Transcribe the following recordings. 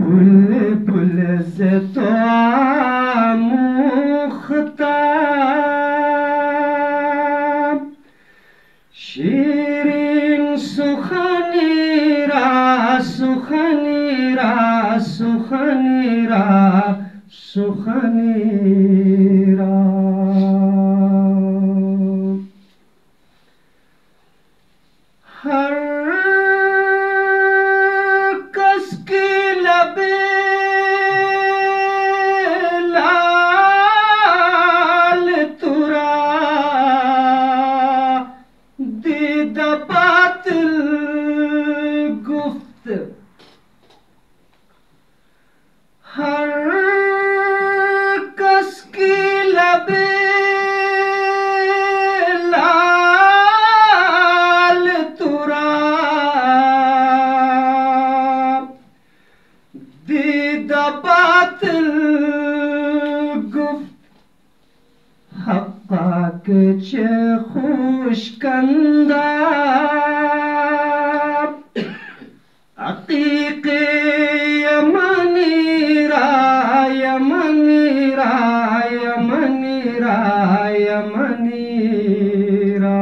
बुलबुल से तो आमुख्तार, शीरीन सुखनीरा सुखनीरा सुखनीरा सुखनीरा। हर कस की लबे लाल तुरा, दीद बातिल गुफ्त। हर कस की लबे लाल तुरा, दीद बातिल गुफ्त। हक्का के चे खुशकंदा, अतीक यमनीरा यमनीरा यमनीरा यमनीरा।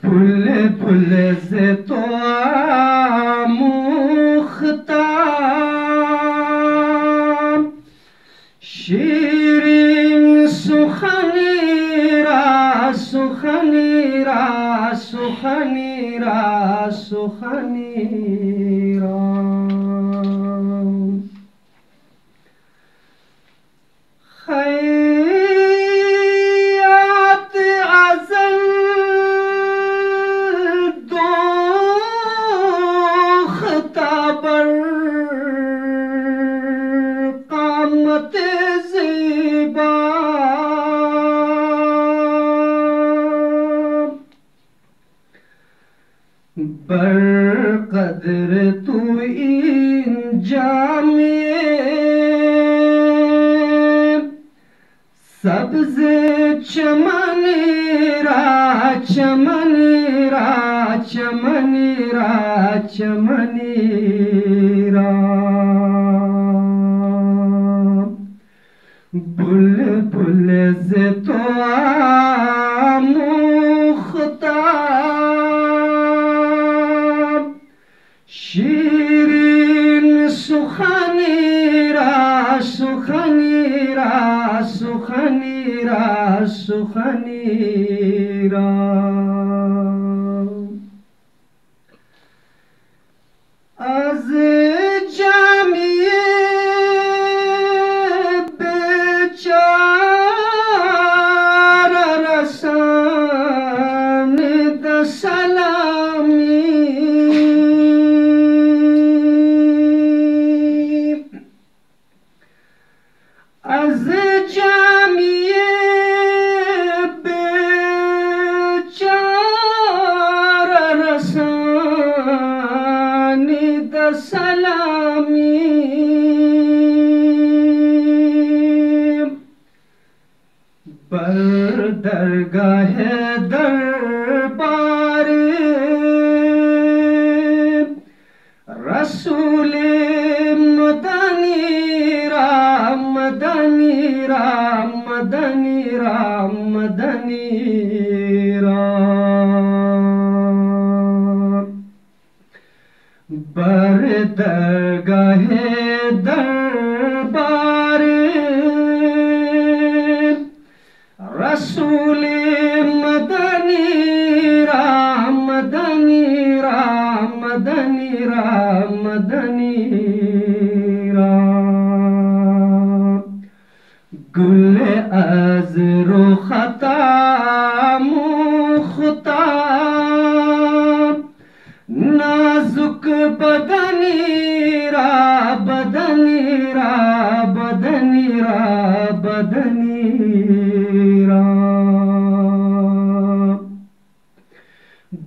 बुलबुल से तो आमुख्तार, शीरीन सुखनीरा सुखनीरा सुखनीरा सुखनीरा। खैयात अज़ल दोख्ताबर, कामत ज़ीबा, बरक़द्र तू इन जामिए, सब्ज़ चमनीरा चमनीरा चमनीरा चमनीरा। बुलबुल से तो आमुख्तार, शीरीन सुखनीरा सुखनीरा सुखनीरा सुखनीरा। अज़ जामिए बेचारा रसानिद सलामी, अज़ जामिए बेचारा रसानिद सलामी, बर दरगाह दरबार रसूल मदनी राम मदनी राम मदनी राम मदनी राम। बर दरगाह दरबार रसूल मदनी राम मदनी राम मदनी राम मदनी राम। गुल अज़ रुखता मुख्तार, नाजुक बदनीरा बदनीरा बदनीरा बदनीरा।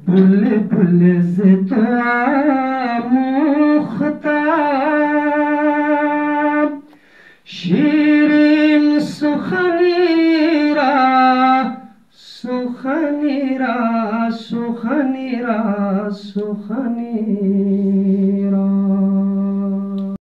बुलबुल से तो आमुख्तार, शीरीन सुखनीरा सुखनीरा सुखनीरा सुखनी